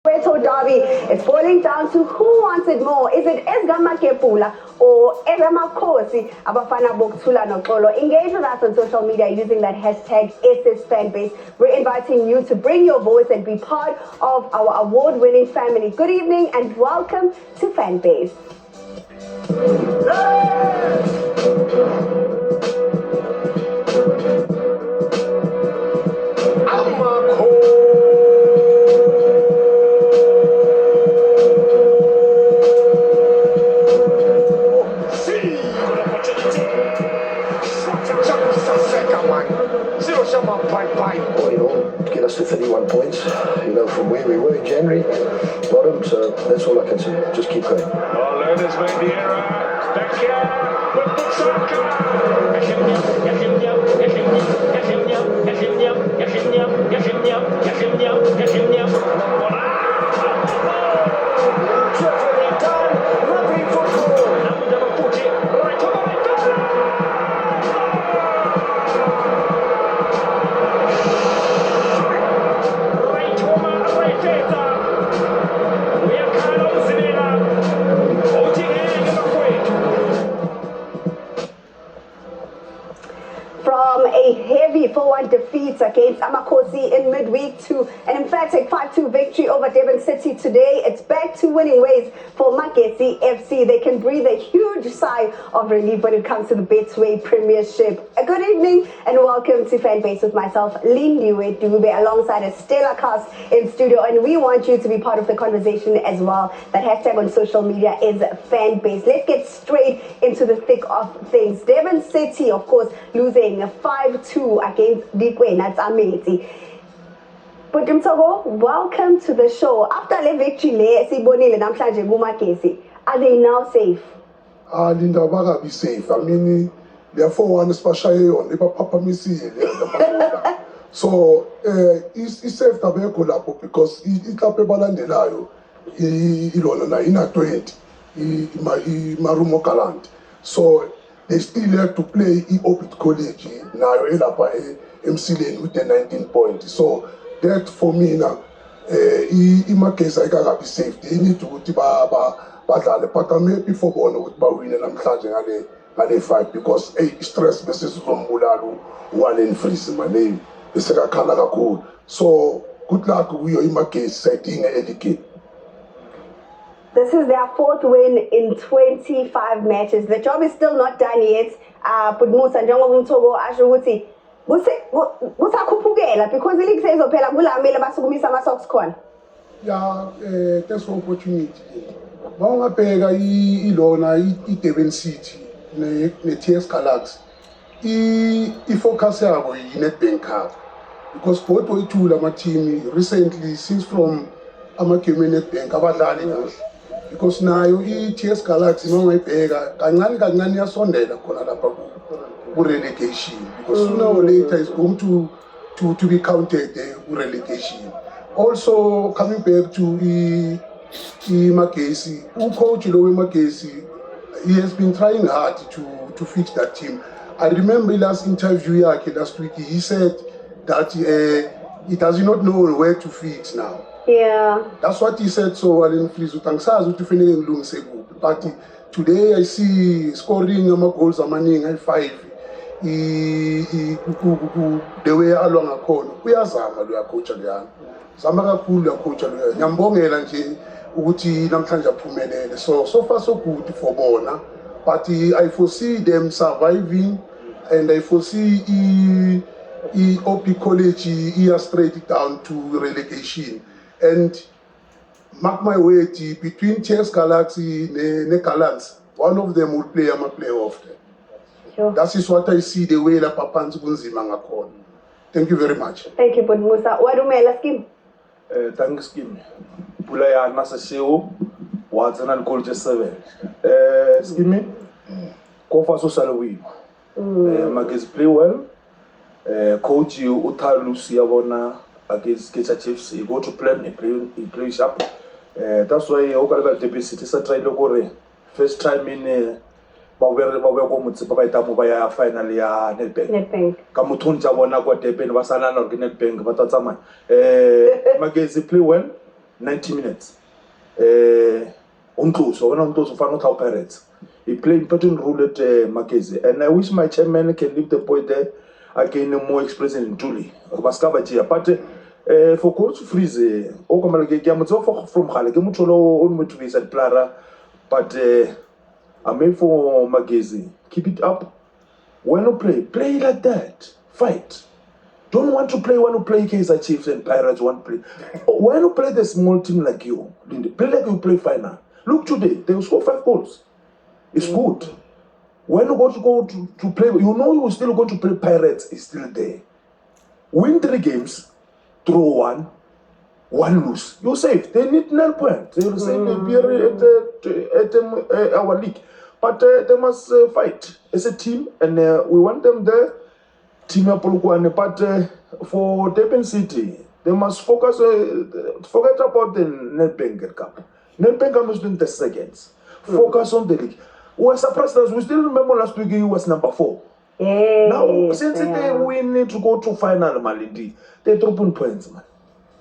Soweto derby, it's boiling down to who wants it more. Is it Edgar Makepula or Ezamakhosi Abafana Bokuthula Noxolo? Engage with us on social media using that hashtag #SSFanbase. We're inviting you to bring your voice and be part of our award-winning family. Good evening and welcome to Fanbase. Get us to 31 points, from where we were in January, bottom, so that's all I can say. Just keep going. Oh, Leonard's made the error. Back here with From a heavy 4-1 defeat against Amakhosi in midweek to an emphatic 5-2 victory over Durban City today, it's back to winning ways for Magesi FC. They can breathe a huge sigh of relief when it comes to the Betway Premiership. A good evening and welcome to Fanbase with myself, Lindiwe Dube, alongside a stellar cast in studio, and we want you to be part of the conversation as well. That hashtag on social media is Fanbase. Let's get straight into the thick of things. Durban City, of course, losing 5-2 against Dikwe. That's amazing. But Mtogo, welcome to the show. After the victory, are they now safe? Linda Baga be safe. I mean, they are 4-1 special. They Papa Missy. So it's safe to be a collab because it's a pebalandelayo. Ina 20. Marumo Kaland. So they still have to play Opit College now MC Lane with the 19 points. So that for me now, in my case I gotta be safe. They need to go to before one with Bawin and I'm charging at the 5 because stress versus Zombularu, one in freeze my name is a Canada code. So good luck we are in my case setting educate. This is their 4th win in 25 matches. The job is still not done yet. But Musa njengoba umthobo asho ukuthi kusakhuphukela because the league says phela kulamele basukumisa ama socks khona. Yeah, thanks for opportunity. Bawungabheka ilona iDurban City ne-TS Galaxy. I-focus yabo yi-Nedbank Cup because both way-two lama team recently since from ama-game e-Nedbank abadlali kahle. Because nayo i-TS Galaxy mawungayibheka kancane iyasondela khona lapha ku-relegation because sooner or later it's going to be counted ku-relegation. Also coming back to Magesi, coach Lowe Magesi, he has been trying hard to fix that team. I remember last interview last week he said that he does not know where to fix now. Yeah. That's what he said. So Alan Flees but today I see scoring goals amaning 5. The way along a corner. We are Zama, we are coach again. Zama cool, coach again. Yambongela nje ukuthi namhlanje aphumelele. So far so good for Bona. But I foresee them surviving and I foresee OP College straight down to relegation. And mark my word, between TS Galaxy and Kalans, one of them will play a playoff. Sure. That is what I see the way that Papan's Gunzimanga call. Thank you very much. Thank you, Musa. Wadumela skim. Thanks, Kim. Pulaya Nasaseo, Watson and Culture 7. Skimmy, Kofa Sosalawi. Magazine play well. Coach you Uta Lucia Bona against Kecha Chiefs. He go to plan, he play sharp. That's why Okalga Deputy is a try to first time in ba finally ya Nedbank ka muthunja bona kwa Durban ba sana na Nedbank ba tatsamana Magesi play well 90 minutes. Untluso, when Untluso found out Pirates. He played important role at Makezi. And I wish my chairman can leave the point there. I can more express in Julie. But for Coach Freeze, from Halegemucholo, on motivation at Plara. But I made for Magezi. Keep it up. When you play like that. Fight. Don't want to play when you play Kaizer Chiefs and Pirates want to play. When you play the small team like you, play like you play final. Look today, they will score 5 goals. It's good. When you go to play, you know you're still going to play Pirates, is still there. Win 3 games, draw 1 lose. You're safe. They need 9 points. They will say at our league. But they must fight as a team, and we want them there. Team Apolukwane, but for Durban City, they must focus. Forget about the Nedbank Cup. Nedbank Cup is doing the seconds. Focus on the league. We were surprised as we still remember last week he was number 4. Yes, Now since we need to go to final, Malindi, they're dropping points, man.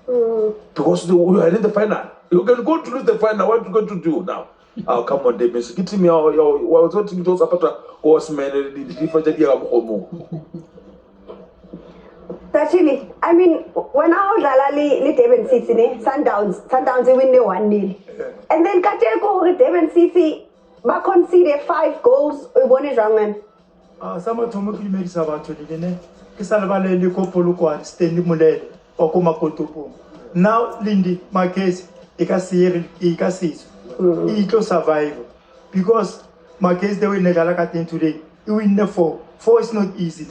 Because we are in the final. You can go to lose the final. What are you going to do now? Oh, come on, Davis. Get me out. What was it? Those apata horsemen. Actually, I mean, when I was at Durban City, Sundowns they win the 1-0. And then Kateko Durban City, but conceded 5 goals. One is wrong, man. Some of them will make about to the Kisalvale, Licopoluquan, Stanley Mulele, or Komakotopo. Now, Lindy, my case, Ikasis, Ito survive. Because my case, they will Negalakatin today. You win the 4. 4 is not easy.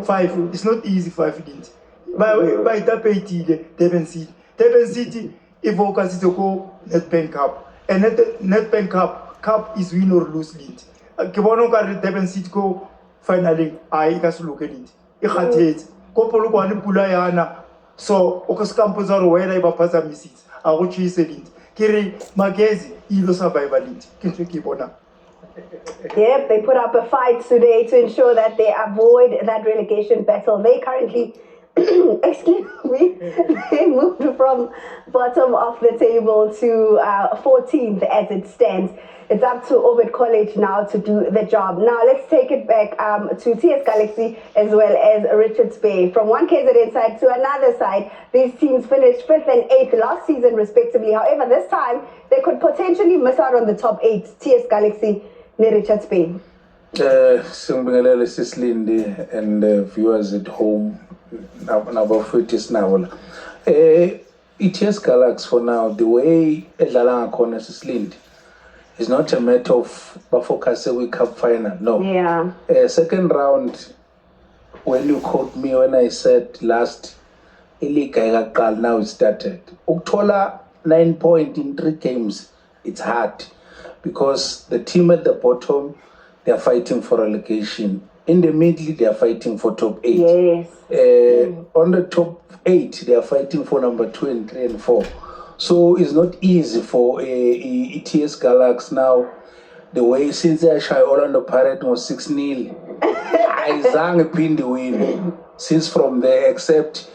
5. It's not easy. 5 didn't. By the Durban City. Durban City, if focus is to go Nedbank Cup. And Nedbank Cup is win or lose lead. Kibono ka Durban City go finally. I can look at it. I had it. Kopolo ko ani pula yana. So okaskampo zaro wera iba pasa misit. I go choose it. Kiri Magezi ilo survival it. Kinto kibona. Yep, they put up a fight today to ensure that they avoid that relegation battle. They currently, excuse me, they moved from bottom of the table to 14th as it stands. It's up to Ovid College now to do the job. Now let's take it back to TS Galaxy as well as Richards Bay. From one KZN side to another side, these teams finished 5th and 8th last season respectively. However, this time they could potentially miss out on the top 8. TS Galaxy near Richards Bay. Simbingelele Sislindi and viewers at home. Number 40 now. ETS Galaxy for now, the way Edlalanga Corner Sislindi is not a matter of Bafokase Cup final. No. Yeah. Second round, when you quote me when I said last Ilika now it started. Uktola 9 points in 3 games. It's hard. Because the team at the bottom, they are fighting for relegation. In the middle, they are fighting for top 8. Yes. On the top 8, they are fighting for number 2 and 3 and 4. So it's not easy for ETS Galaxy now. The way since I shy Orlando Pirates was 6-0, I sang a pin the win. Since from there, except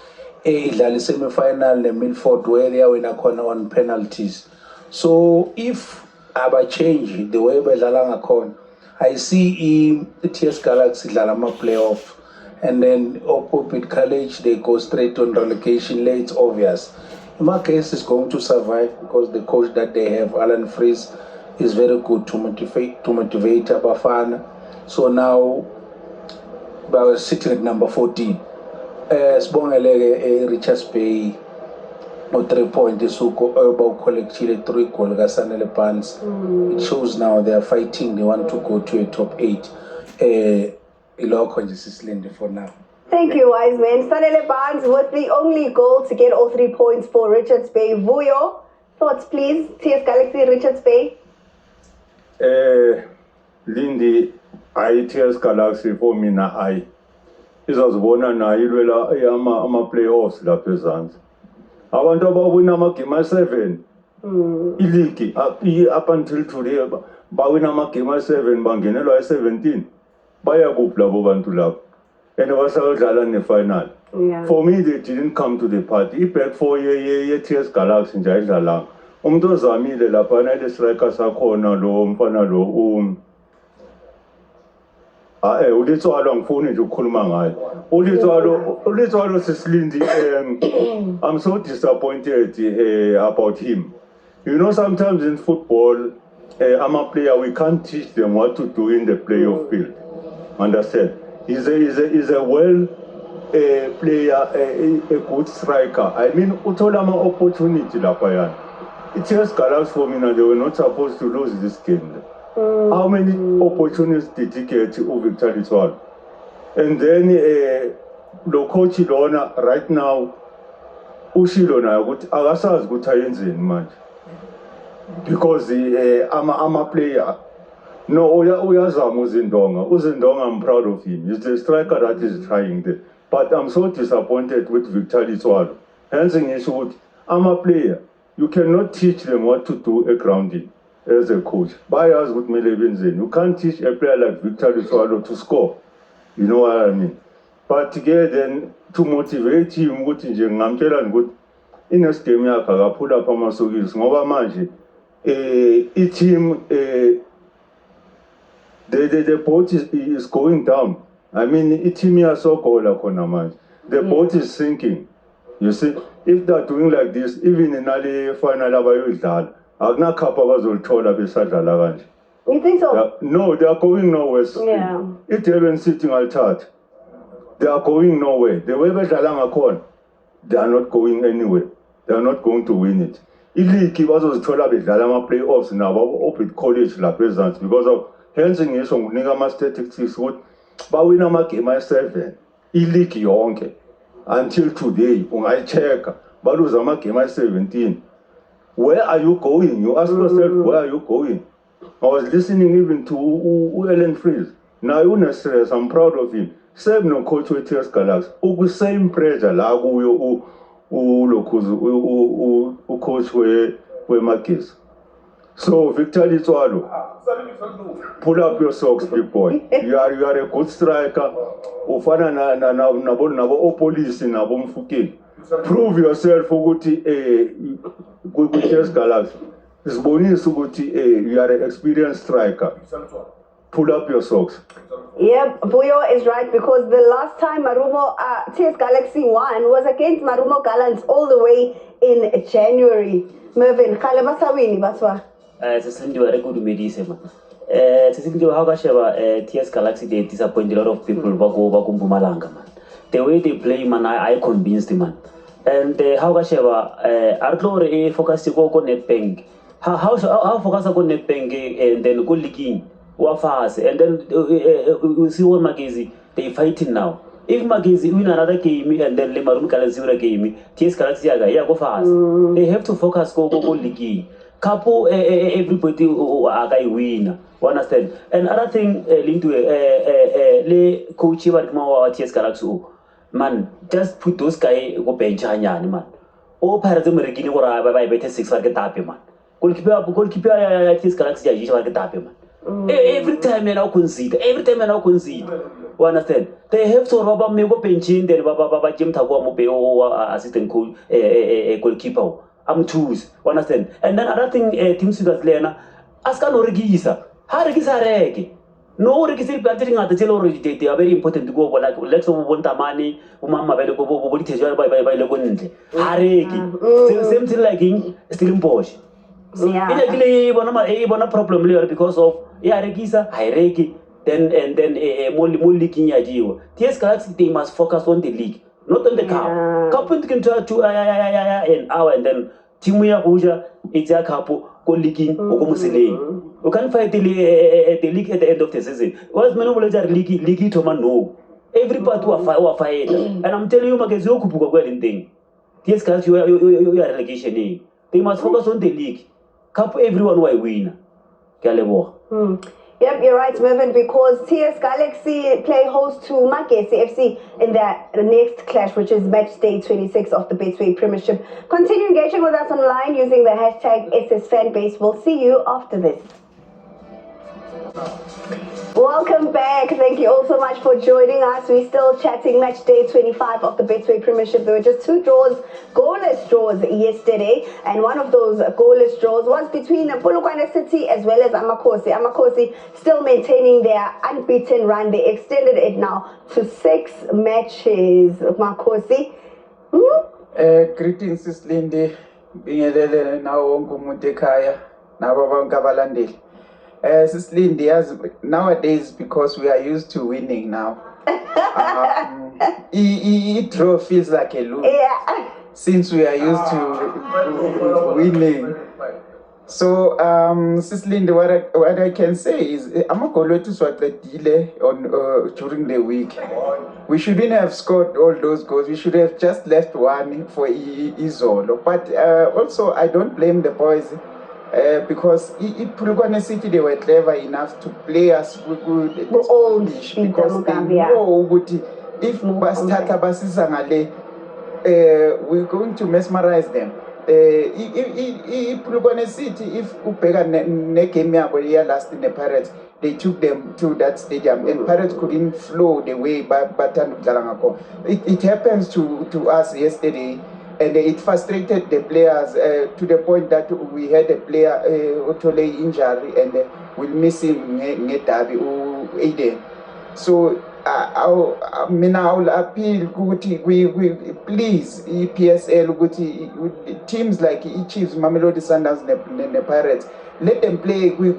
the semi-final, the Milford where they win on penalties. So if I change the way Bedlalanga con, I see ETS Galaxy Lalama playoff, and then Opopit College they go straight on relegation. It's obvious. In my case, is going to survive because the coach that they have, Alan Fries, is very good to motivate Abafana. So now, I was sitting at number 14. Sbongelege Richards Bay. No 3 points, so about collected 3 goals. It shows now they are fighting. They want to go to a top 8. For now. Thank you, wise man. Sanele Barnes with the only goal to get all 3 points for Richards Bay. Vuyo, thoughts please. TS Galaxy, Richards Bay. Lindy, TS Galaxy for me na izazibona nayo ilwela ama-playoffs lapha ezansi. Abantu abawina amagame a-7 iligi up until today bawina amagame a-7 bangenelwa e-17 baya kuphi labo bantu lapho. and wasayodlala ne-final. Yeah. For me, they didn't come to the party. I-back four ye-TS Galaxy nje ayidlalanga. Umuntu ozamile laphana ile-striker sakhona lo mfana lo uLitswalo angifuni nje ukukhuluma ngayo. uLitswalo Sisilindi, I'm so disappointed about him. You know, sometimes in football, I'm a player, we can't teach them what to do in the playoff field. Understand? He's a well player, a good striker. I mean, uthola ama opportunity lapha. It just Galaxy for me now, they were not supposed to lose this game. How many opportunities did he get to Victor Litswalo? And then the coach Lona right now, ushilona ukuthi akasazi ukuthi ayenzeni manje. Because I'm a player. No, uyazama uZindonga, I'm proud of him. He's the striker that is trying there. But I'm so disappointed with Victor Litswalo. Hence, I'm a player. You cannot teach them what to do at grounding as a coach. Bias with Melebenzeni. You can't teach a player like Victor Litswalo to score. You know what I mean? But then to motivate him, in a game yakhe pull up amasokisi ngoba manje team the boat is going down. I mean, team iyasogola khona manje. The boat is sinking. You see, if they're doing like this, even in the final abayoyidlala, akunakhapha bazolithola besadlala kanje. You think so? No, they are going nowhere. Yeah. It haven't sitting altart. They are going nowhere. The way bedlala ngakhona, they are not going anywhere. They are not going to win it. Iligi bazozithola bedlala ama-playoffs nabo open college lapha eZansi because of hence ngisho nginika ama-statistics ukuthi bawina amagame ayi-7 iligi yonke until today ungayichecka baluza amagame ayi-17. Where are you going? You ask yourself, where are you going? I was listening even to Ellen Fries. Now unestress, I'm proud of him. Same no coach with TS Galaxy. Same pressure la kuyo coach we Marquis. So Victor Litswalo, pull up your socks, big boy. You are a good striker. Ufana nabo police nabo mfuke. Prove yourself ukuthi with TS Galaxy. Sibonisa ukuthi you are an experienced striker. Pull up your socks. Yep, Buyo is right because the last time Marumo TS Galaxy won was against Marumo Gallants all the way in January. Mervin, khale basawini baswa. Sisilindi were good medise man. Sisilindi how kasheba TS Galaxy they disappoint a lot of people baku Mpumalanga man. The way they play man I convinced man. And how kasheba artlore focus ko Nedbank. How focus on Nedbank and then go leaking. Fast, and then we see what Magezi they fighting now. If Magezi win another game and then Marum Galaxy game, TS Galaxy go fast. They have to focus go league. Couple everybody guy win. Understand? And other thing linked to le coach TS Galaxy. Man, just put those guy go bench man. Oh, Parazum Regini or I better 6 like a tapy man. Goalkeeper TS Galaxy is like a tapy man. Every time they now concede. You understand? They have to rob me go pension, then Baba Jim Tago Mopeo assistant coach goalkeeper. I'm choose. You understand? And then another thing, Team Sudas Lena, ask no regisa. Harigisa reg. No regisi planting at the jail they are very important to go like let's want money, Umama Belco by Legonte. Harigi. Same thing like in Stellenbosch. Yeah. One problem because of regisa hierarchy then and then more leaking idea. TS Galaxy they must focus on the league, not on the cup. Cup can try to an hour and then Timuya Uja it's a couple go leaking or you can fight the league at the end of the season. What's Manometer league to man no. Every part to a fight. And I'm telling you Magazoku well in thing. TS Galaxy you are relegation. They must focus on the league. Cup everyone will win. Yep, you're right, Mervin, because TS Galaxy play host to Magesi FC in their next clash, which is match day 26 of the Betway Premiership. Continue engaging with us online using the hashtag SSFanbase. We'll see you after this. Welcome back. Thank you all so much for joining us. We're still chatting match day 25 of the Betway Premiership. There were just 2 draws, goalless draws yesterday, and one of those goalless draws was between Polokwane City as well as Amakosi. Amakosi still maintaining their unbeaten run. They extended it now to 6 matches. Amakosi. Greetings, Sis Lindy. Bingelele nawo wonke umuntu ekhaya nabo bonke abalandeli. Sis Lindy, as nowadays, because we are used to winning now, draw feels like a lose. Yeah. Since we are used to winning. So, Sis Lindy, what I can say is, I'm going to sort the delay on during the week. We shouldn't have scored all those goals. We should have just left one for Izolo. But also, I don't blame the boys. Because Polokwane City, they were clever enough to play us good because they know if Bastata Basisangale, we're going to mesmerize them. Polokwane City, if Upega came here last in the Pirates, they took them to that stadium and Pirates couldn't flow the way Batan Jarangako. It happens to us yesterday. And it frustrated the players to the point that we had a player Otole injury and we'll miss him in Derby Aiden. So I'll appeal we please EPSL teams like Chiefs, Mamelodi Sundowns and the Pirates, let them play we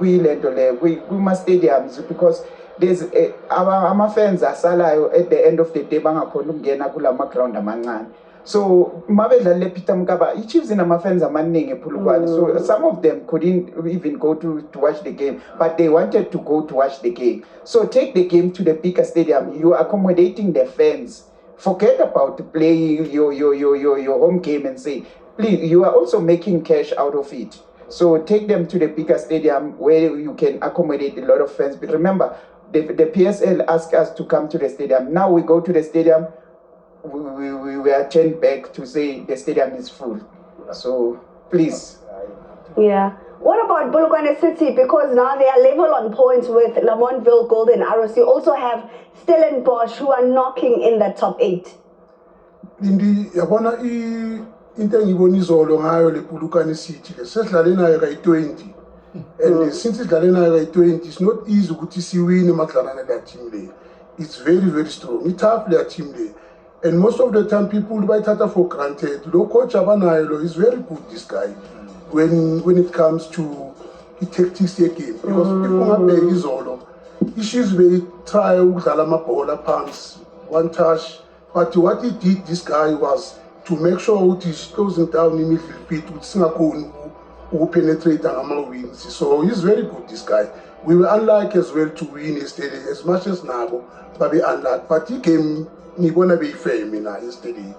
must stadiums because there's our fans are sala at the end of the day bangakhona kula ground amancane. So Mabedla Peter Mkaba, Chiefs in Amafens are manning a Polokwane. So some of them couldn't even go to watch the game, but they wanted to go to watch the game. So take the game to the bigger stadium. You are accommodating the fans. Forget about playing your home game and say, please, you are also making cash out of it. So take them to the bigger stadium where you can accommodate a lot of fans. But remember, the PSL asked us to come to the stadium. Now we go to the stadium. We were turned back to say the stadium is full. So please. Yeah. What about Polokwane City? Because now they are level on points with Lamontville, Golden Arrows. You also have Stellenbosch who are knocking in the top 8. Indi yabona into engibona izolo ngayo le Polokwane City ke sesidlale nayo kay20. And since sidlale nayo kay20, it's not easy ukuthi siwine madlana le team le. It's very strong. It's tough le team le. And most of the time, people buy Tata for granted. The coach Abanailo is very good, this guy, when it comes to the tactics game. Because people are playing his all. Issues they try Utalama Bola pants, one touch. But what he did, this guy, was to make sure that he's closing down in midfield with Singapore who penetrate and wins. So he's very good, this guy. We were unlike as well to win yesterday, as much as Nago, but we unlike. But he came. Yesterday.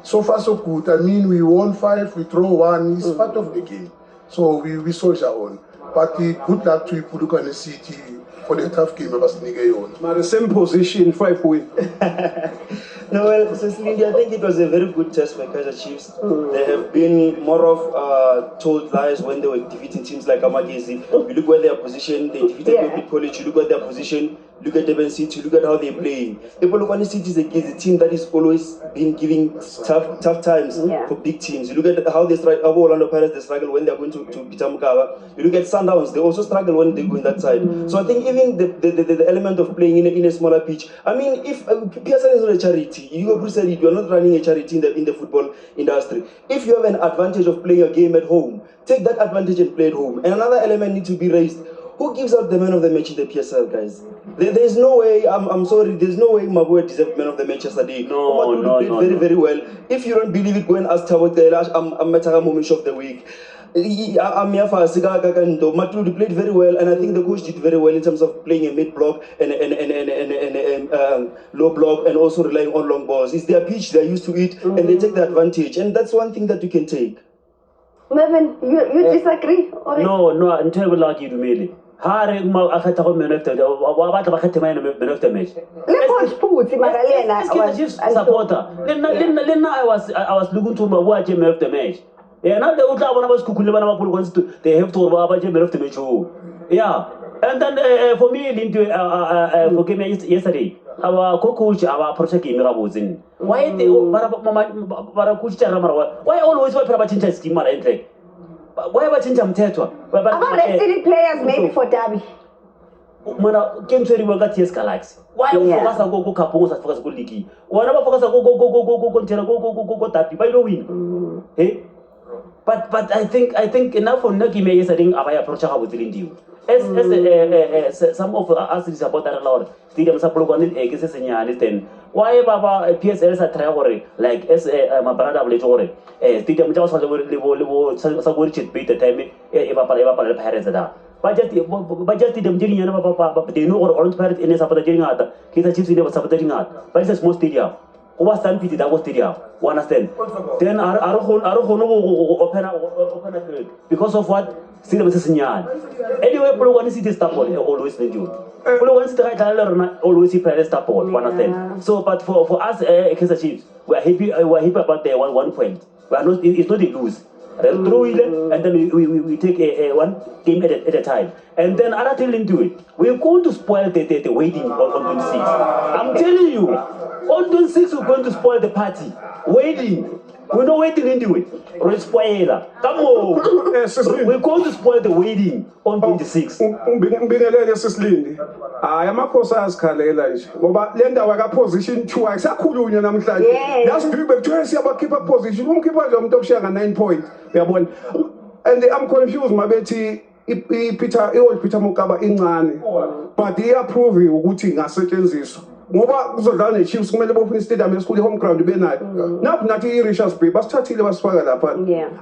So far so good. I mean, we won 5, we draw 1. It's part of the game. So we soldier on. But good luck to Polokwane City for the tough game of us on. But the same position, 5 win. No, well, Cecilia, I think it was a very good test for Kaizer Chiefs. They have been more of told lies when they were defeating teams like Amagesi. You look where they are positioned, they defeated Open College, you look at their position, look at Durban City, look at how they're playing. The Polokwane City is a team that is always been giving tough times for big teams. You look at how they struggle, Orlando Pirates, they struggle when they're going to Peter Mokaba. You look at Sundowns, they also struggle when they go in that side. So I think even the element of playing in a smaller pitch, I mean, if PSL is not a charity, you are not running a charity in the football industry. If you have an advantage of playing a game at home, take that advantage and play at home. And another element needs to be raised. Who gives out the man of the match in the PSL, guys? There's no way, I'm sorry, there's no way Mabuya deserved man of the match yesterday. No. Played very well. If you don't believe it, go and ask Tabo Telash, I'm Metara Momish of the week. Matuidi played very well, and I think the coach did very well in terms of playing a mid block and low block, and also relying on long balls. It's their pitch, they're used to it, and they take the advantage, and that's one thing that you can take. Mervin, you disagree? Or No, I'm terrible like you to me. Hare ma akata ko menefta wa ba ta bakete mai menefta match. Let coach put Maralena. I was just supporter. Then I was looking to watch him menefta match. Yeah, now the Utla was cooking they have to watch him menefta match. Yeah. And then for me, Lindy, for game yesterday, our coach, our project game, why they why always why change scheme and why ever change About resting players maybe for Derby. Mana game very well got TS Galaxy. Why focus on go Kapongo as focus go league? Why never focus on go Derby by the win? Hey? But I think enough for Nagime yesterday I approach her with Lindy. As some of us is about that lot. Stadium Sapologan against Senyani. Why Baba PSL at Traore, like as my brother Letore, Stadium Johnson Sagurich beat the time Eva Paris. Budget them getting they know orange parrot in a supporting art. He's a chief in the supporting art. But it's a small stadium. Was stand pity that was stadium. One understand? Then Arohono open a field because of what? Stadium is anyway, Polo see this stop always need you. Polo see the right always see Paris stop one understand? So, but for us, Kaiser Chiefs, we're happy about the 1 point. We are not, it's not a lose. Through it, and then we take a one game at a time. And then other thing into it, we're going to spoil the waiting on 26. I'm telling you, on 26 we're going to spoil the party. Waiting. We're not waiting into it. We're spoiler. Come on. We're going to spoil the waiting on 26. Mbingelele sisilindi. Hayi amakhosi ayazikhalela nje. Ngoba le ndawo ka position 2 akusakhulunywa namhlanje. Last week bekuthiwa siyabakhipha position. Umkhipha nje umuntu okushiya nga9 point. Uyabona? And I'm confused mabethi old Peter Mokaba incane. But he approve ukuthi ngasetshenziswa. Ngoba kuzodlala neChiefs kumele bofuna istadium esikhulu home ground benayo. Naphi nathi iRichards Bay basithathile basifaka lapha.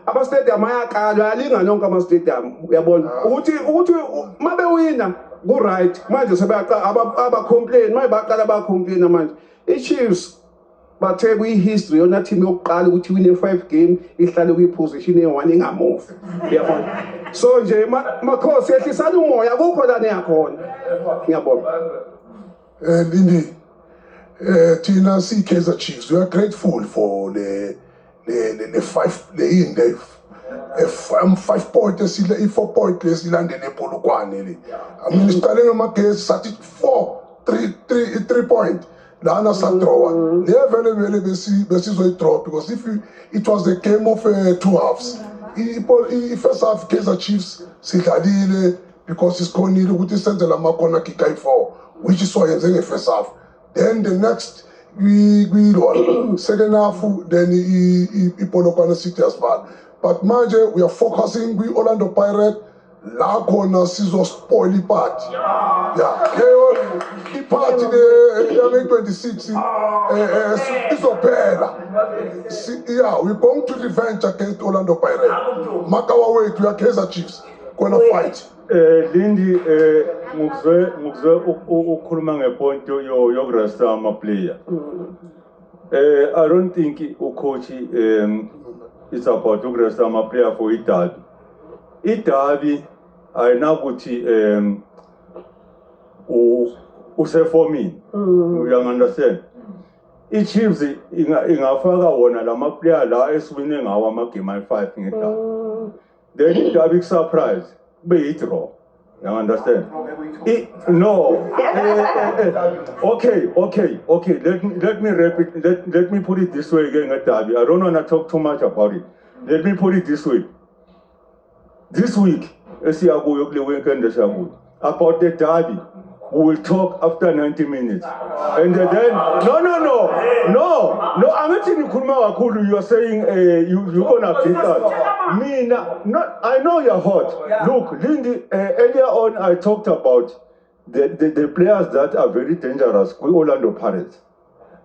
Aba stadium ayakalwa alinga nonke ama stadium uyabona ukuthi mabe wina go right manje sebayaqa aba complain maye baqala ba complain manje iChiefs bathe kuyi history yona team yokuqala ukuthi win 5 game ihlale kuyi position e1 engamove uyabona so nje makhosi ehlisana umoya akukho la neyakhona ngiyabona. Lindy, Tina C. Kaiser Chiefs, we are grateful for the 5 points, 4 points, land in Polokwane. I mean, starting my case, 3 points. Lana Satroa. They are very basis of throw because it was the game of 2 halves. First half Kaiser Chiefs, Sikadile, because it's Koni, which is Central Makona Kikai 4. Which is why in the first half. Then the next we second half, then Polokwane City as well. But Maje, we are focusing we Orlando Pirates, La Corner Scissors spoily part. Key part the 26 is a yeah, we're going to revenge against Orlando Pirates. Mark our way to your Kaiser Chiefs. Gonna fight. Lindy ngizwe ukhuluma ngepoint yokuresta ama player. I don't think coach is about ukuresta ama player for iDerby. iDerby ayinakuthi useforming. You understand? iChiefs ingafaka wona lama player la esiwine ngawo ama game ay5 ngeDerby. Then iDerby surprise. Be draw. You understand? No. Okay. Let me repeat. Let me put it this way again at Derby. I don't want to talk too much about it. Let me put it this way. This week, about the Derby, we will talk after 90 minutes. And then, no. I'm not saying you are saying you're gonna beat us. Me, not. I know you're hot. Look, Lindy, earlier on I talked about the players that are very dangerous. We Orlando Pirates.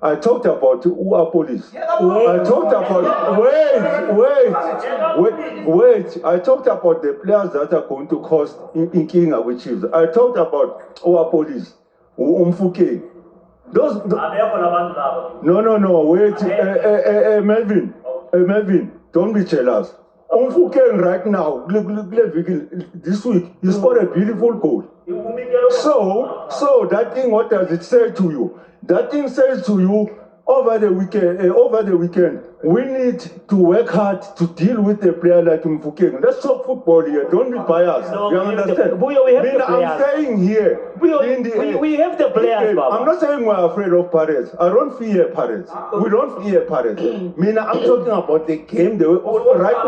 I talked about Ua Police. I talked about wait. I talked about the players that are going to cost in King with Chiefs. I talked about Ua Police, Umfuke. Those. No. Wait, Melvin. Don't be jealous. Umfuke right now, this week, he scored a beautiful goal. So that thing, what does it say to you? That thing says to you over the weekend, we need to work hard to deal with a player like Mfukeng. Let's talk football here. Don't be biased. No, you we have understand? the- we have the I'm players. saying here. We have the players, Baba. I'm not saying we're afraid of Paris. I don't fear Paris. We don't fear Paris. I'm talking about the game. Right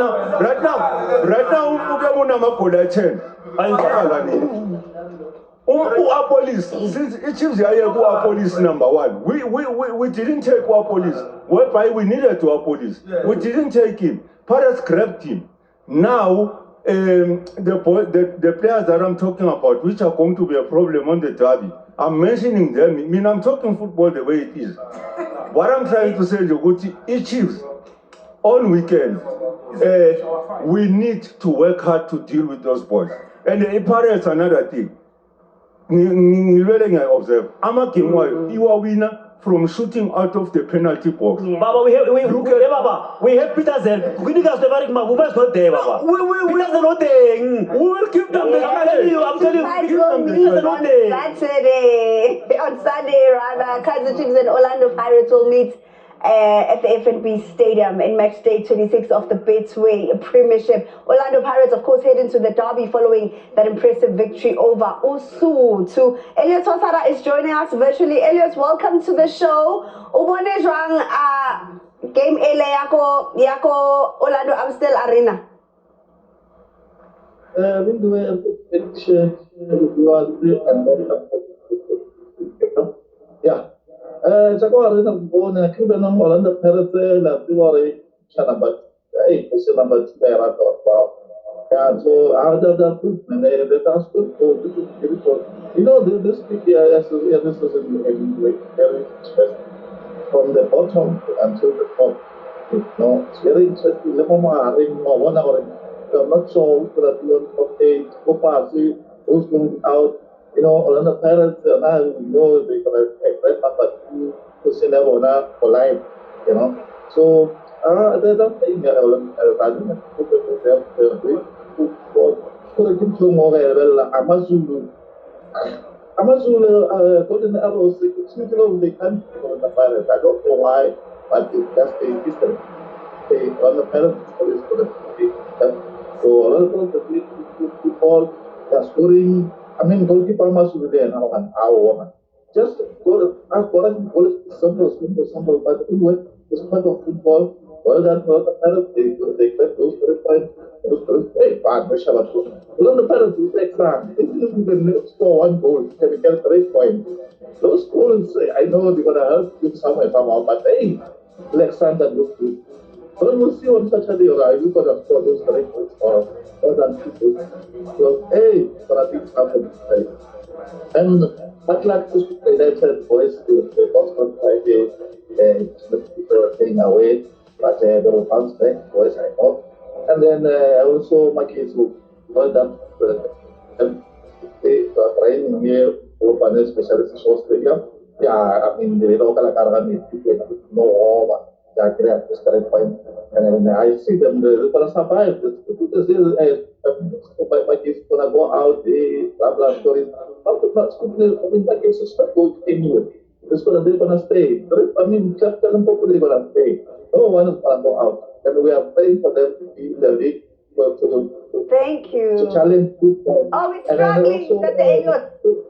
now, police. Since Chiefs are police number one. We didn't take our police. Whereby we needed to our police. We didn't take him. Paris grabbed him. Now the players that I'm talking about, which are going to be a problem on the derby, I'm mentioning them. I'm talking football the way it is. What I'm trying to say is Chiefs on weekend, we need to work hard to deal with those boys. And the Paris another thing. I observe. I'm a game you are winner from shooting out of the penalty box. Baba, we have Peter Zel. We need us to very much. Women's not there, Baba. Peter Zel not there. We will give them the I'm telling you, Peter not there. On Sunday, rather, Kaizer Chiefs and Orlando Pirates will meet at the FNB Stadium in match day 26 of the Betway Premiership. Orlando Pirates, of course, head into the derby following that impressive victory over Usu. Elias Osara is joining us virtually. Elias, welcome to the show. Ubone jwang game ele yako Orlando Amstel Arena. Yeah. Jaguar in Bona, Cuban, Orlando Pirates, La Fiore, Chanabat, number 2, and so out of that movement, they asked for you know, this was very interesting. From the bottom until the top. You know, it's very interesting. I'm not sure that you are go past who's going out. You know, Orlando Pirates, now we know they're going to take that number 2 to Sinabona for life, you know. So, they're not playing Amazulu, golden arrows, they can't go the Pirates. I don't know why, but that's the history. They on the Pirates for the so, a lot of the people are scoring. I mean, goalkeeper must be there now an hour. Just go simple, but anyway, it's part of football. Well done, they get those 3 points. Hey, bad, we shall have to. The Pirates will take time. If you can score 1 goal, you can get 3 points. Those goals, I know they're going to help you somewhere, somehow, but hey, Alexander looks good. But we'll see on Saturday, right? We're going to score those 3 points or more than 2 goals. So, hey, but I think something to and I'd like to speak to United boys to the Boston Friday and people are staying away, but they will bounce back, boys, I hope. And then also my kids will hold up the training here, open specialist show stadium. Yeah, I mean, the local academy people know all that great point. And I see them, they're going to survive. My kids going to go out, blah, blah, stories. I mean, my kids is not going anywhere. They're going to stay. I mean, just tell them they're going to stay. No one is going to go out. And we are praying for them to be in the league. Thank you. To challenge football. Oh,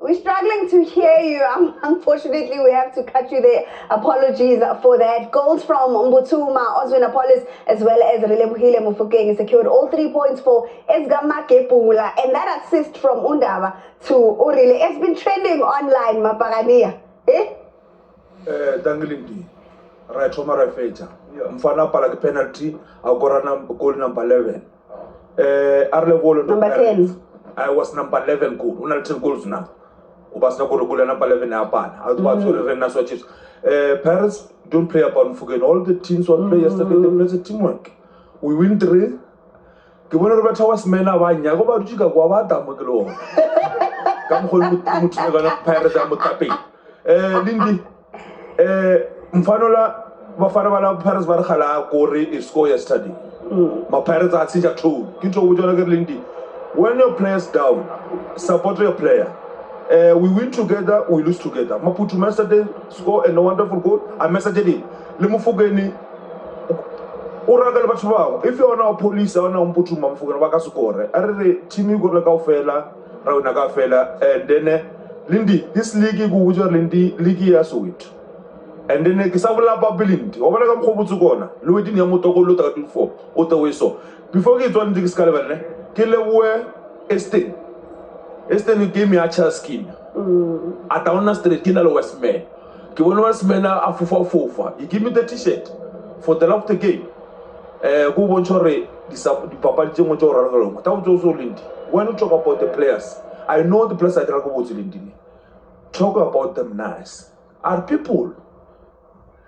we're struggling to hear you. Unfortunately, we have to cut you there. Apologies for that. Goals from Mbutuma, Oswin Apollos, as well as Relebohile Mofokeng secured all 3 points for Esgamake Pula, and that assist from Undaba to Urile has been trending online, Maparania. Danglindi, right, Omar Feja. Mfana pala penalty, goal number 11. Number 10. I was number 11 goal. Unal 10 goals now. Ubasna goal number 11 apana. I was Renna so Chiefs. Paris don't play about Mfugen. All the teams who play yesterday, they play teamwork. We win 3. Kibona Robert was mena wanya. Go ba rujiga kwa wata mwekelo. Kam khol mutlega na Paris amutapi. Lindi. Mfanola Bafana bala Paris bar khala gore score yesterday. My parents are teacher too. When your players down, support your player. We win together, we lose together. Maputo yesterday score a wonderful goal. I messaged him. Lemufugeni Uraga le batho bao. If you are police, you are Mpuchuma Mfugana ba ka score. Are team you go le kaofela, ra una kaofela and then Lindy, this league go uja Lindy league ya Soweto. And then ke sa bola ba Belindi. O bona ka mkhobutsu kona. Le wedini ya motoko lo 34 o tawe so. Before ke tswa ndi ke skala bana. Ke lewe Estate game ya cha skin. Ataona straight ke na le Westman. Ke bona Westman a fufa. He give me the t-shirt for the love of the game. Go bontsha re di papadi tse ngwe tse o raragolong. Ta botso so Lindy. When you talk about the players, I know the players I try go botse Lindy. Talk about them nice. Are people,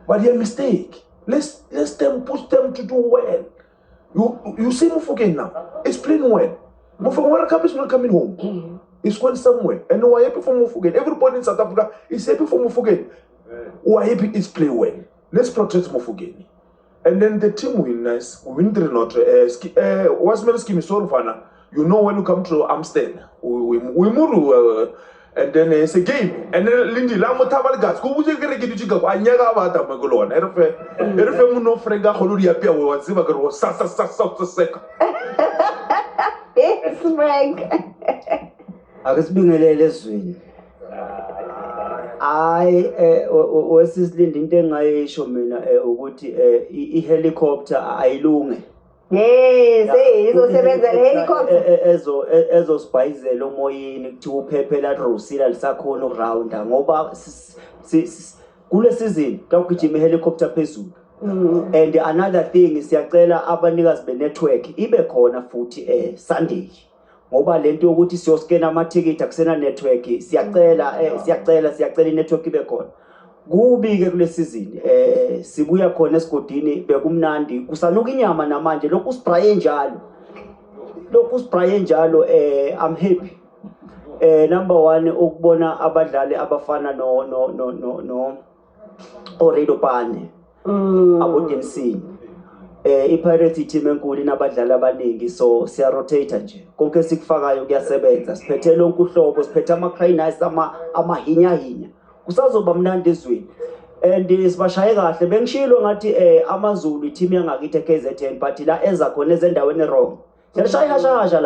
but a mistake. Let's them push them to do well. You see Mufokeng now. It's playing well. Mufokeng World Cup is not coming home. It's going somewhere. And we are happy for Mufokeng. Everybody in South Africa is happy for Mufokeng. We are happy it's playing well. Let's protect Mufokeng. And then the team win nice. We win 3-0. Westman scheme is so fun. You know when you come to Amsterdam, we move. And then it's a game. And then Lindy, la motabal gas. Go buje kere ke dijiga ba nyaga ba ta magolona. Erefe mo no frega kholu ya pia we waziba ke ro sa seka. Yes, Frank. Akasibingelele ezweni. Hayi wesizilindi into engayisho mina ukuthi ihelicopter ayilunge. Yes, izosebenza le helicopter. Ezo sibhayizela umoyeni kuthi uphephela Drusilla lisakhona ukurounda ngoba kule season kugijima helicopter phezulu. And another thing siyacela abanikazi be network ibe khona futhi Sunday. Ngoba lento yokuthi siyoskena ama-ticket akusena network siyacela i-network ibe khona. Kubi ke kule season sibuya khona esigodini bekumnandi kusanuka inyama namanje lokhu spraye njalo I'm happy number 1 ukubona abadlali abafana no Oredo Pane abodensini iPirates team enkulu inabadlali abaningi so siya rotate nje konke sikufakayo kuyasebenza siphethe lonke uhlobo siphethe ama-crane ice amahinya kusazoba mnandi ezweni and sibashaye kahle bengishilo ngathi amaZulu team yangakithi eKZN but la eza khona ezendaweni wrong siyashaya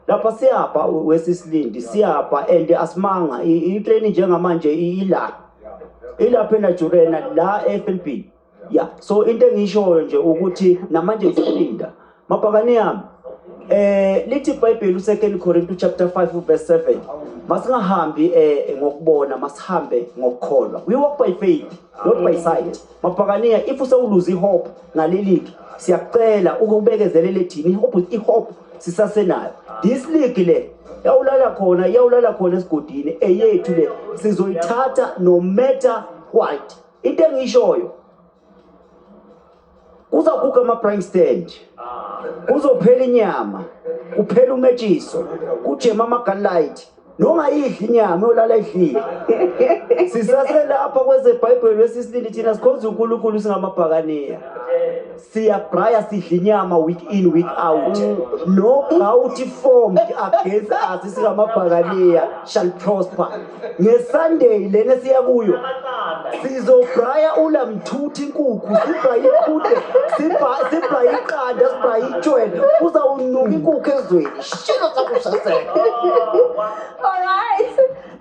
lapha siyapha wesisilindi siyapha and asimanga itrain njengamanje ilapha eNajurena la FNB yeah so into engishoyo nje ukuthi namanje isilinda mabhakani yami lithi iBhayibheli u2 Corinthians chapter 5 verse 7 masingahambi ngokubona masihambe ngokukholwa we walk by faith not by sight mabhakani if usawuluza ihope ngaleli siyacela ukubekezelele thini ihope sisasenayo this league le yawulala khona esigodini eyethu le sizoyithatha no matter what into engishoyo kuzakuka ama-prime stand kuzophela inyama kuphela umetshiso kujema ama-gunlight nongayidli inyama yolala idlile sisaselapha kwezeBhayibheli wesisilindi thina sikhonza uNkulunkulu singamabhakaniya siyabraya sidla inyama week in week out no doubt formed against us singamabhakaniya shall prosper ngeSunday lena siya kuyo sizobraya ulamthuthi inkukhu sibraya iqhude sibraya iqanda sibraya ijwele uzawunuka inkukhu ezweni shilo sakusaseka. All right.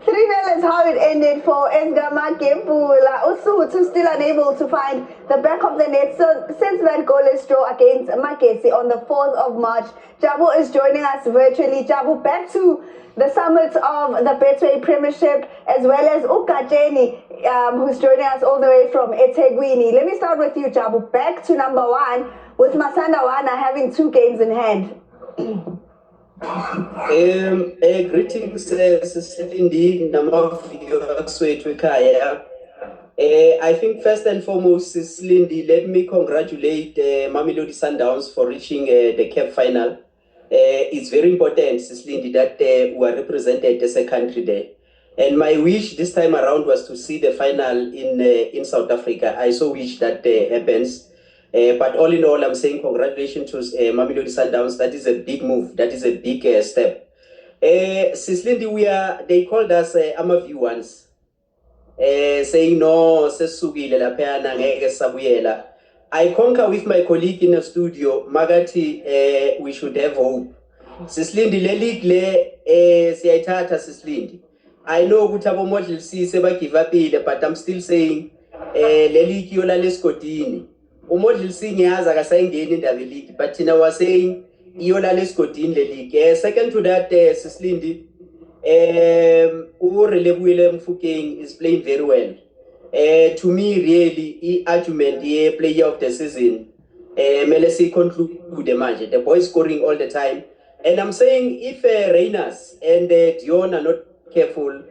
3-0 is how it ended for Ngama Gembula. Usuthu still unable to find the back of the net. So since that goalless draw against Magesi on the 4th of March, Jabu is joining us virtually. Jabu, back to the summit of the Betway Premiership, as well as Ukateni, who's joining us all the way from eThekwini. Let me start with you, Jabu. Back to number 1, with Masanda Wana having 2 games in hand. Greetings, Cindy, I think first and foremost, Lindy, let me congratulate Mamelodi Sundowns for reaching the CAF final. It's very important, Lindy, that we are represented as a country there. And my wish this time around was to see the final in South Africa. I so wish that happens. But all in all, I'm saying congratulations to Mamelodi Sundowns. That is a big move. That is a big step. Lindy, they called us Amavu once, saying no, sesugile la peana ngeke sabuyela. I concur with my colleague in the studio, Magati, we should have hope. Sislindi, le league le siyayithatha Sislindi. I know ukuthi abomodel C seba give up ile, but I'm still saying le league yola leskodini. Umodel C ngiyazi akasayingeni indaba league, but thina was saying yola leskodini le league. Second to that, Sislindi, Relebuyile Mfokeng is playing very well. To me, really, the argument here, player of the season, Melesi conclude the match. The boy scoring all the time. And I'm saying if Reyners and Dion are not careful,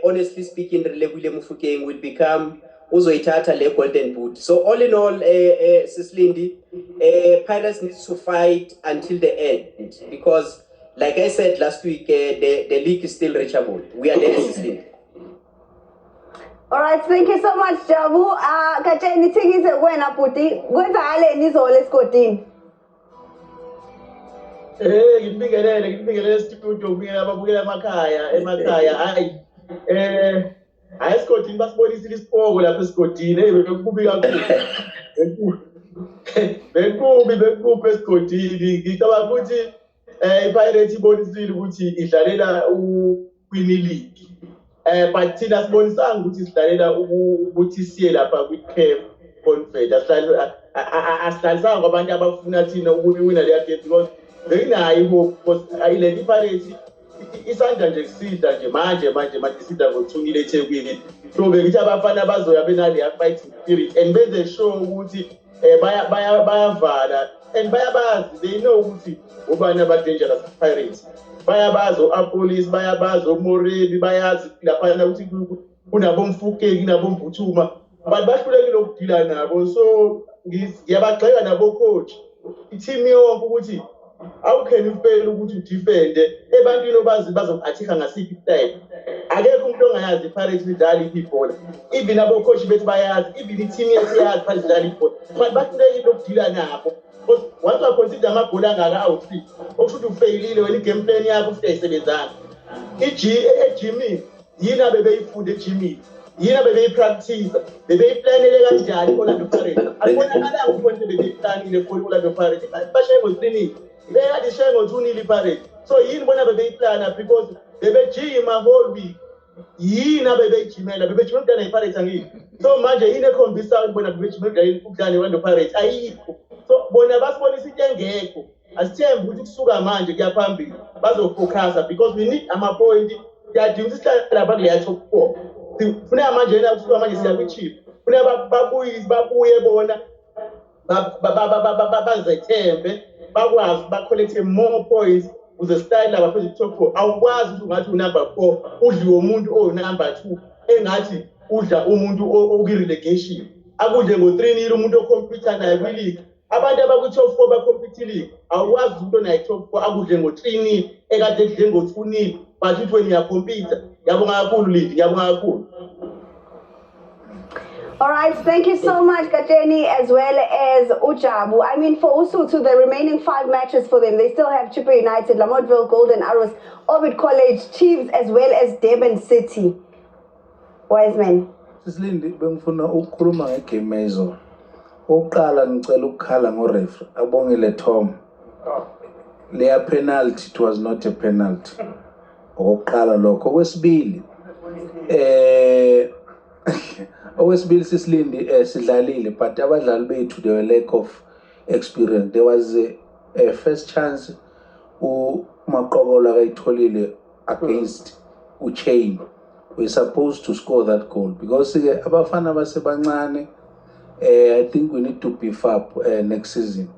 honestly speaking, Relebuyile Mfokeng will become Uzoitata le golden boot. So all in all, Sislindi, Pirates needs to fight until the end. Because, like I said last week, the league is still reachable. We are there, Sislindi. All right, thank you so much, Jabu. Kateni tingise kwena puti. Kwenza nizole esikotini. Ngibingelele studio ngibingelele ababukela emakhaya hayi esikotini basibonisile isipoko lapha esikotini bekubi kakhulu bekubi esikotini ngicabanga ukuthi iPirates ibonisile ukuthi idlalela uWinnie League. But thina sibonisanga ukuthi sidlalela ukuthi siye lapha kwi-CAF Conference. Asihlalisanga abantu abafuna thina ukuwina leya game because benginayo hope because ayile iPirates isandla nje sidla nje manje sidla ngothungile eThekwini. So bengithi abafana bazoya benale fighting spirit and benze sure ukuthi bayavala and bayabazi, they know ukuthi ubani aba-dangerous Pirates. Bayabazi o-Apolis, bayabazi o-Morebi, bayazi laphana ukuthi kunabomfukeki kunabombuthuma, but bahlulekile ukudila nabo. So ngiyabagxeka nabo coach i-team yonke ukuthi how can you fail ukuthi udefende ebantwini bazo-attack-a ngasiphi style. Akekho umuntu ongayazi iPirates idlala ibhola, even abo-coach bethu bayazi, even i-team yethu yazi Pirates idlala ibhola, but bahlulekile ukudila nabo. Because once I consider amagoli angaka awu-3 okusho ufeyilile wena i-game plan yakho ufite ayisebenzanga. Ejimini yini abebeyifunda ejimini, yini abebeyipractice, bebeyiplanele kanjani i-Orlando Pirates. Akubonakalanga ukuthi bebeyiplanile for i-Orlando Pirates. Bashaye ngo-3-0, bekade ishaye ngo-2-0 iPirates. So yini bona bebeyiplana because bebejima whole week. Yini abebeyijimela, bebejimela ukudlala iPirates angikho. So manje yini ekhombisa ukuthi bona bebejimela ukudlala i-Orlando Pirates ayikho. So bona basibonisa into engekho. Asithembe ukuthi kusuka manje kuya phambili bazofocus because we need ama-point. Kuyadinga ukuthi sihlale lapha kuleya top 4. Kufuneka manje yena kusuka manje siya kwi-chief. Kufuneka babuye bona bazethembe, bakwazi ba-collect more points ukuze sihlale lapha phezulu top 4. Awukwazi ukuthi ungathi unumber 4 udliwe umuntu oyi-number 2 engathi udla umuntu okwi-relegation. Akudle ngo-3-0 umuntu okhompyutha naye kwi-league. Abantu abakwi-top 4 bakhompyutha i-league. Awukwazi umuntu onayi-top 4 akudle ngo-3-0 ekade kudle ngo-2-0 but uthi wena uyakhompyutha. Ngiyabonga kakhulu Lindi, ngiyabonga kakhulu. All right, thank you so much, Kateni, as well as Ujabu. I mean, for Usutu, the remaining 5 matches for them, they still have Chippa United, Lamotville, Golden Arrows, Orbit College, Chiefs, as well as Durban City. Wiseman. Sislindi, bengifuna ukukhuluma ngegame ezo. Oqala ngicela ukukhala ngoreferee, abongile Tom. Leya penalty, it was not a penalty. Oqala lokho. Okwesibili, Okwesibili Sislindi sidlalile, but abadlali bethu they were lack of experience. There was a first chance uMaqobola kayitholile against uChain. We're supposed to score that goal because abafana basebancane. I think we need to beef up next season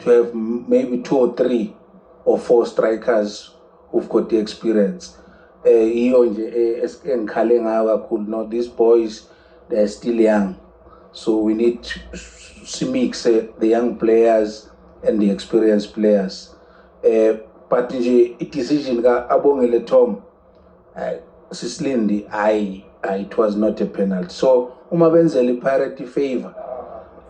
to have maybe 2 or 3 or 4 strikers who've got the experience. No, these boys, they're still young. So we need to mix the young players and the experienced players. But the decision abongile Tom, Sislindi, it was not a penalty. So uma benzele Pirate favor.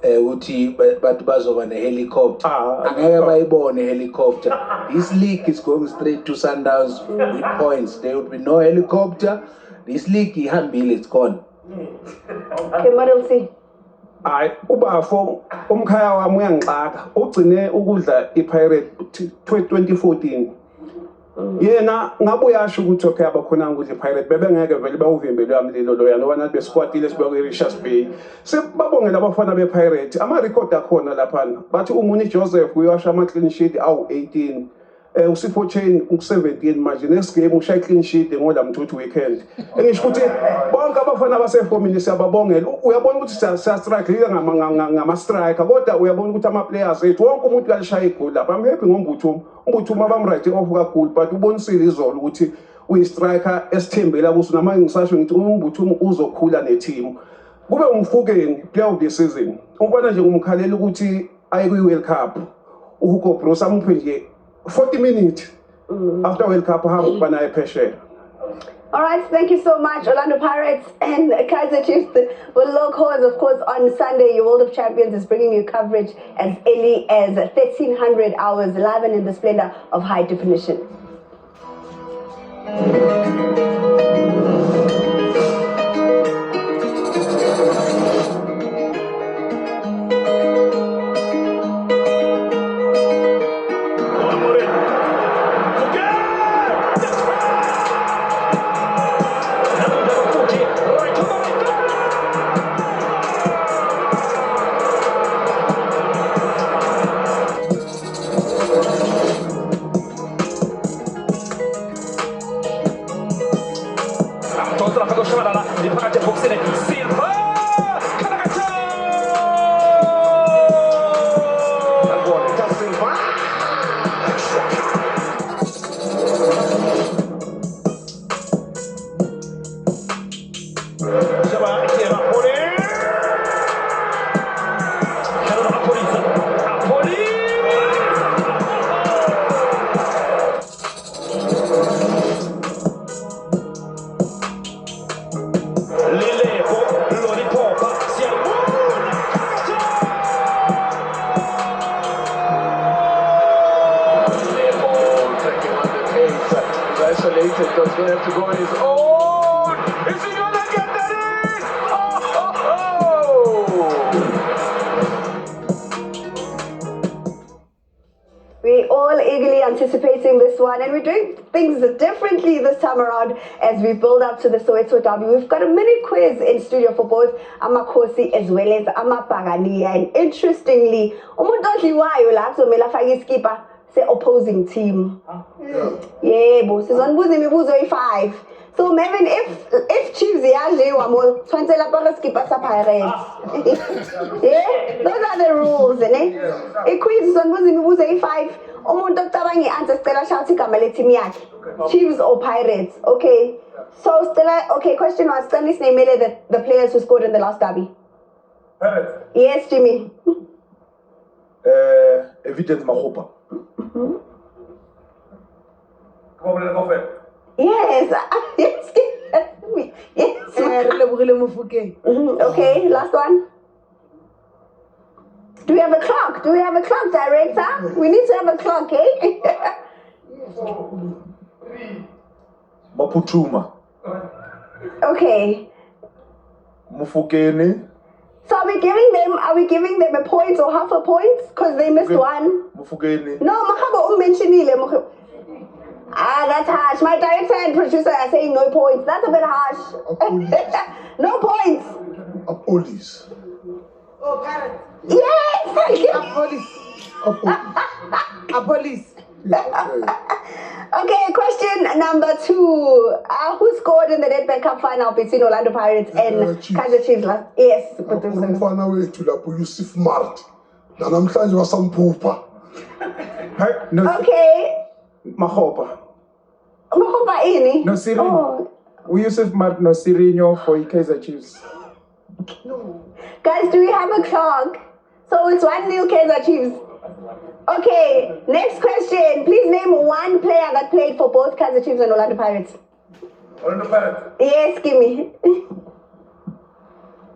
Uthi but bazoba ne-helicopter. Angeke bayibone helicopter. This league is going straight to Sundowns with points. There will be no helicopter. This league ihambile, it's gone. Okay, Model C. hayi ubafo umkhaya wami uyangixaka ugcine ukudla iPirate 2014 yena ngabe uyasho ukuthi okay abakhona ukudla iPirate bebengeke vele bawuvimbele yamlilo loyana wana besquadile sibeke eRichards Bay sibabongela abafana bePirate ama record akhona lapha bathi uMuni Joseph uyasha ama clean sheet awu 18 uSipho Chain u17 manje next game ushaya clean sheet ngola mthuthi weekend engisho ukuthi bonke abafana basefomini siyababongela uyabona ukuthi siya strike ngama striker kodwa uyabona ukuthi ama players ethu wonke umuntu uyalishaya igoli lapha I'm happy ngombutho umbutho abamright off kakhulu but ubonisile izolo ukuthi uyi striker esithembela kuso namanje ngisasho ngithi umbutho uzokhula neteam kube umfukeni player of the season ubona nje umkhalela ukuthi aye kwi World Cup uHugo Bros amuphe nje 40 minutes after World Cup have banaye phesheya. All right, thank you so much, Orlando Pirates and Kaizer Chiefs. Will look forward, of course, on Sunday. Your World of Champions is bringing you coverage as early as 1300 hours, live and in the splendor of high definition. We're all eagerly anticipating this one, and we're doing things differently this time around as we build up to the Soweto Derby. We've got a mini quiz in studio for both Amakhosi as well as Amapagania, and interestingly, umuntu odliwayo la kuzomela afake iskipa se-opposing team. Yebo, sizonibuza imibuzo eyi-5. So Mervin, if Chiefs yadliwa mo, kufanele lapha skipa sa-Pirates. Yeah, those are the rules, ne? I-quiz sizonibuza imibuzo eyi-5. Umuntu ocabanga i-answer sicela shout igama le-team yakhe. Chiefs or Pirates, okay? So okay, question 1, sicela isinamele the players who scored in the last derby. Pirates. Yes, Jimmy. Evidence Mahopa. Come on, let's go for it. Yes, yes, yes. Okay, last one. Do we have a clock? Do we have a clock, director? We need to have a clock, eh? Maputuma. Okay. Mufukeni. So are we giving them a point or half a point? Because they missed one. Mufukeni. No, makabo mentionile. Ah, that's harsh. My director and producer are saying no points. That's a bit harsh. No points. A police. Oh, parents. Yes. A police. A police. Okay, question number 2. Who scored in the Nedbank Cup final between Orlando Pirates and Kaizer Chiefs? Yes. Umfana wethu lapho Yusuf Mart. Namhlanje wasamphupha. Okay. Mahopa. Mahopa ini? No Sirino. We Yusuf Mart no Sirino for Kaizer Chiefs. No. Guys, do we have a clock? So it's 1-0 Kaizer Chiefs. Okay, next question. Please name one player that played for both Kaizer Chiefs and Orlando Pirates. Orlando Pirates. Yes, give me.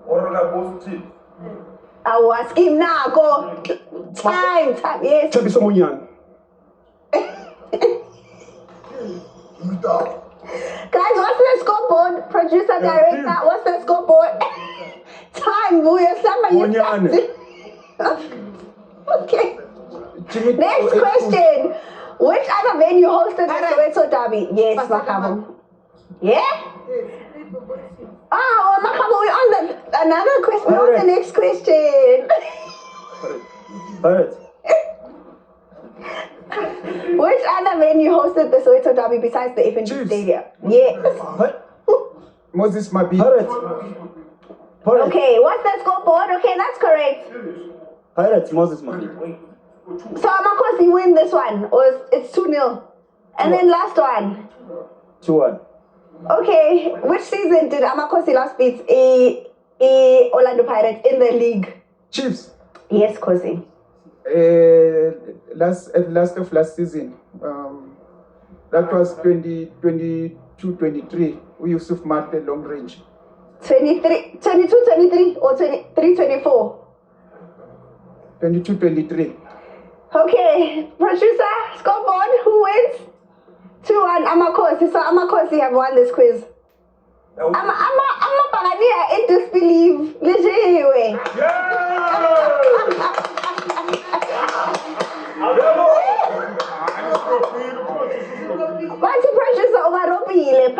Orlando both teams. I will ask him now. Go. Time. Yes. Thabiso Munyana. Guys, what's the scoreboard? Producer, director, what's the scoreboard? Time. time, Bonyane. Okay. Next question. Which other venue hosted the Soweto Derby? Yes, Makabo. Yeah? Oh, Makabo, we're on another question. We're on the next question. Alright. Which other venue hosted the Soweto Derby besides the FNB Stadium? Yes. Moses Mabi. Okay, what's the scoreboard? Okay, that's correct. Pirates, Moses Mabi. So Amakosi win this one, or it's 2-0. And then last one. 2-1. Okay, which season did Amakosi last beat Orlando Pirates in the league? Chiefs. Yes, Kosi. Last season. That was 22-23. We Yusuf Marte long range. 22-23 or 23-24? 22-23. Okay, producer, scoreboard, who wins? 2-1, Amakosi. So Amakosi have won this quiz. I'm in disbelief. Lejewe. What's the producer overropile?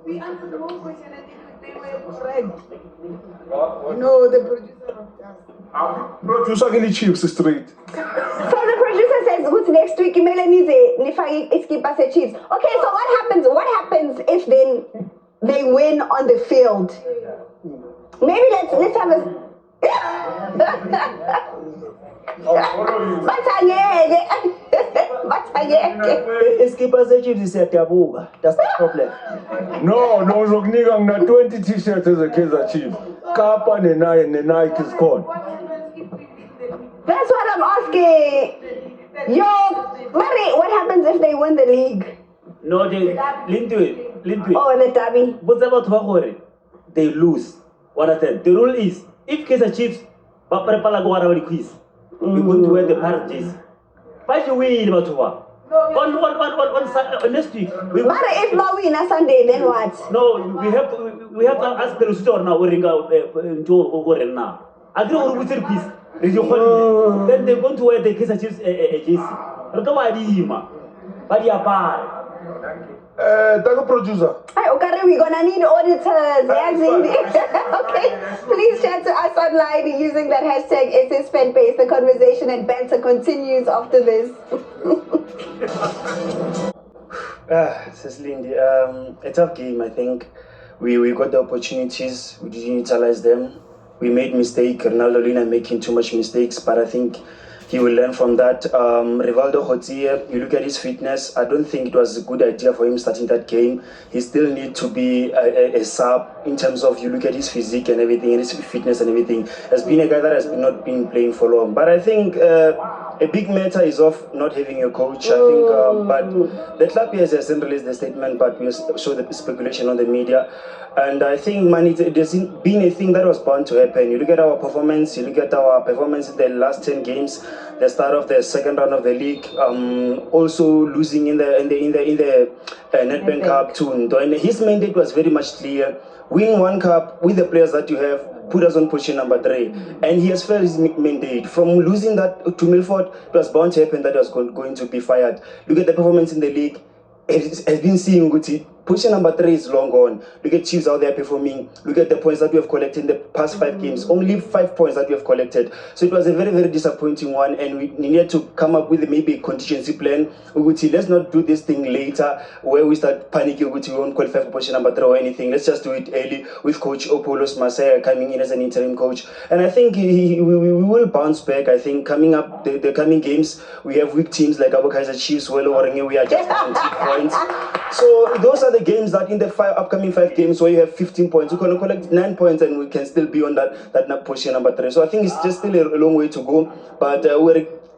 We answered the whole question and they were correct. No, the producer of that. Producer can Chiefs straight. So the producer says, "What's next week? Nifai Skipper said Chiefs." Okay, so what happens if they win on the field? Maybe let's have a. Skipper said Chiefs is at Yabuga. That's the problem. No, uzokunika ngina 20 t-shirts as a Kaizer Chiefs. Kapa ne Nike is gone. That's what I'm asking. Yo, Mari, what happens if they win the league? No, they Lindwe. Oh, the derby. What's about Hore? They lose. 1 at 10. The rule is if Kaizer Chiefs prepara go around quiz, we go to wear the Pirates jersey. But you win about on next week. But if no win on Sunday, then what? No, we have to ask the store now. We're going now. Agree with the quiz. Then they're going to wear the Kaizer Chiefs jersey. But you are bad. Thank you, producer. Okay, we're gonna need auditors. Okay, please chat to us online using that hashtag #SSFanbase. The conversation and banter continues after this. Lindy, a tough game. I think we got the opportunities, we didn't utilize them. We made mistake. Ronaldo Lina making too much mistakes, but I think he will learn from that. Rivaldo Hotier, you look at his fitness, I don't think it was a good idea for him starting that game. He still needs to be a sub in terms of you look at his physique and everything, and his fitness and everything. Has been a guy that has not been playing for long. But I think a big matter is of not having a coach. I think, but the club hasn't released the statement, but we saw the speculation on the media. And I think, man, there's been a thing that was bound to happen. You look at our performance, you look at our performance in the last 10 games, the start of the second round of the league, also losing in the Nedbank Cup to Ndo. And his mandate was very much clear: win one cup with the players that you have, put us on position number 3. And he has failed his mandate. From losing that to Milford, it was bound to happen that he was going to be fired. Look at the performance in the league. It has been seeing Guti. Position number 3 is long gone. Look at Chiefs out there performing. Look at the points that we have collected in the past 5 games. Only 5 points that we have collected. So it was a very, very disappointing one, and we needed to come up with maybe a contingency plan. Uguti, let's not do this thing later where we start panicking. Uguti, we won't qualify for position number 3 or anything. Let's just do it early with Coach Opolos Masaya coming in as an interim coach. And I think we will bounce back. I think coming up, the coming games, we have weak teams like our Kaizer Chiefs, we are just 20 points. So those are the games that in the upcoming 5 games where you have 15 points, you can collect 9 points and we can still be on that position number 3. So I think it's just still a long way to go. But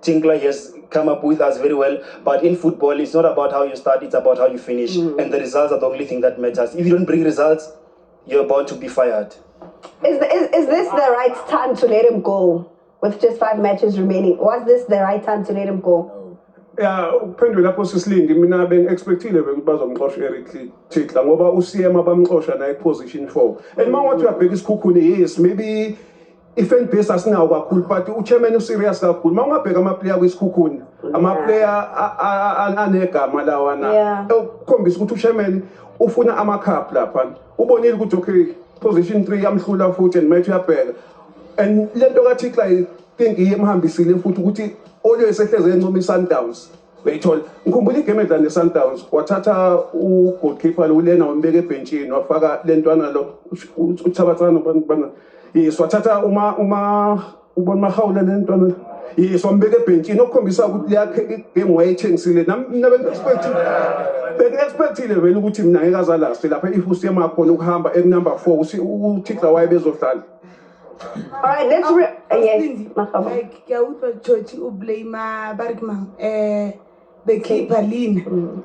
Tinkler has come up with us very well. But in football, it's not about how you start, it's about how you finish. And the results are the only thing that matters. If you don't bring results, you're bound to be fired. Is this the right time to let him go with just 5 matches remaining? Was this the right time to let him go? Ya ukuphendula lapho sisilindi mina bengi-expectile ukuthi bazomxosha u-Eric Titla ngoba uCM abamxosha naye position 4 and mangathi uyabheka isikhukhune yes maybe i-fan base asinawo kakhulu but uchairman userious kakhulu mawungabheka ama-player kwisikhukhune ama-player anegama lawana ukukhombisa ukuthi uchairman ufuna ama-cup lapha ubonile ukuthi okay position 3 yamhlula futhi and match uyabheka and lento kaTitla I think iyemhambisile futhi ukuthi always ehleze encoma iSundowns uyithola ngikhumbula igame edlala neSundowns wathatha ugoalkeeper lo ulena wambeka ebhenchini wafaka lentwana lo uThabatsana bana yes wathatha uma ubona mahawula lentwana yes wambeka ebhenchini okukhombisa ukuthi yakhe game wayethengisile nami expectile vele ukuthi mina ngeke azalast lapha if usiyema khona ukuhamba ekunumber 4 uThixo wayebezohlala. All right, let's yes, like Yautwa Chochi who blame Bergman, the keeper Lin.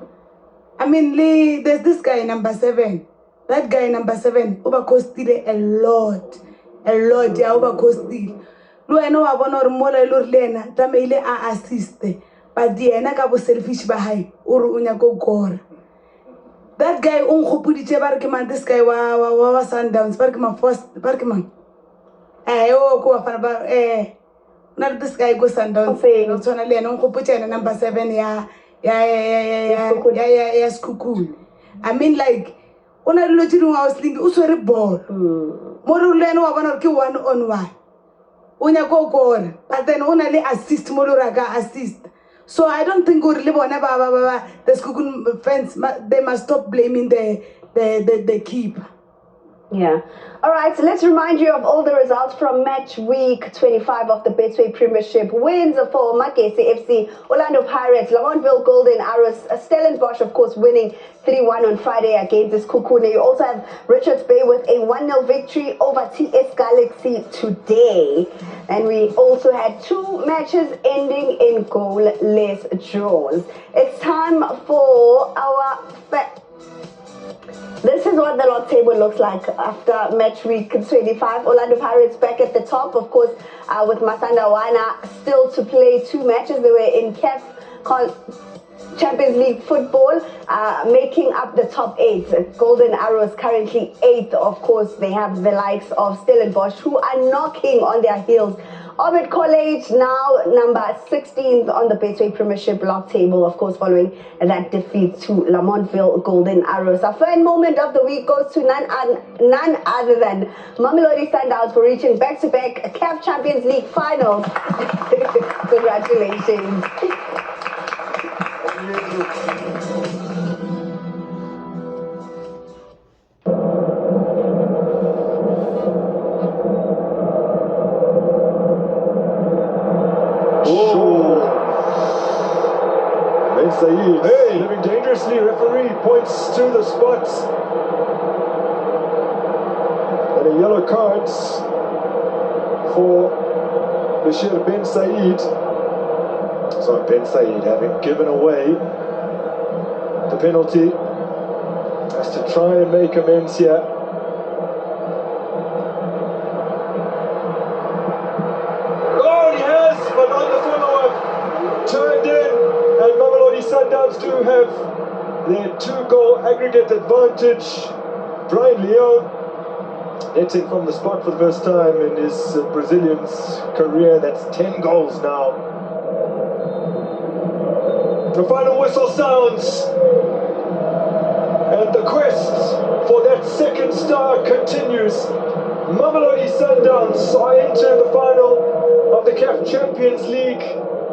I mean, there's this guy number 7. That guy number 7 overcosted a lot, yeah, overcosted. Lo I know abona mola lo lena tamaile a assist, but the ena ka bo selfish bahai uru unya go gora. That guy unkopuditse Bergman, this guy wa Sundowns Bergman. Not this guy goes and down saying number 7 yes cuckoo. I mean like una lojiru house lindi usori ball moru leno wabana ki 1-on-1 unya go goal but then una le assist moru raga assist. So I don't think we really want the school fans they must stop blaming the keeper. Yeah. All right, so let's remind you of all the results from match week 25 of the Betway Premiership. Wins for Magesi FC, Orlando Pirates, Lamontville Golden Arrows, Stellenbosch, of course, winning 3-1 on Friday against Sekhukhune. You also have Richards Bay with a 1-0 victory over TS Galaxy today. And we also had 2 matches ending in goalless draws. It's time for our... This is what the log table looks like after match week 25. Orlando Pirates back at the top, of course, with Masandawana still to play 2 matches. They were in CAF Champions League football, making up the top 8. Golden Arrows currently 8th. Of course, they have the likes of Stellenbosch, who are knocking on their heels. Orbit College now number 16th on the Betway Premiership log table, of course, following that defeat to Lamontville Golden Arrows. Our fan moment of the week goes to none other than Mamelodi Sundowns for reaching back-to-back CAF Champions League finals. Congratulations. Saeed, living dangerously, referee points to the spot. And a yellow card for Bashir Ben Saeed. So Ben Saeed, having given away the penalty, has to try and make amends here. Oh, he has, but on the follow-up, turned in. And Mamelodi Sundowns do have their 2-goal aggregate advantage. Brian Leon netting from the spot for the first time in his Brazilian's career. That's 10 goals now. The final whistle sounds. And the quest for that second star continues. Mamelodi Sundowns are into the final of the CAF Champions League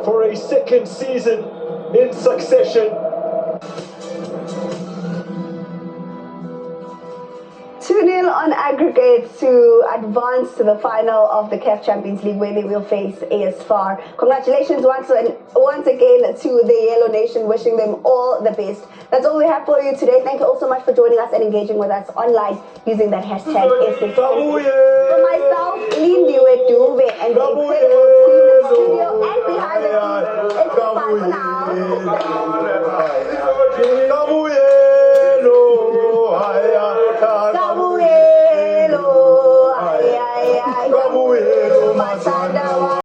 for a second season in succession. 2-0 on aggregate to advance to the final of the CAF Champions League, where they will face AS FAR. Congratulations once again to the Yellow Nation, wishing them all the best. That's all we have for you today. Thank you all so much for joining us and engaging with us online using that hashtag SSN. For myself, Lindy Wedube, and the incredible team in studio and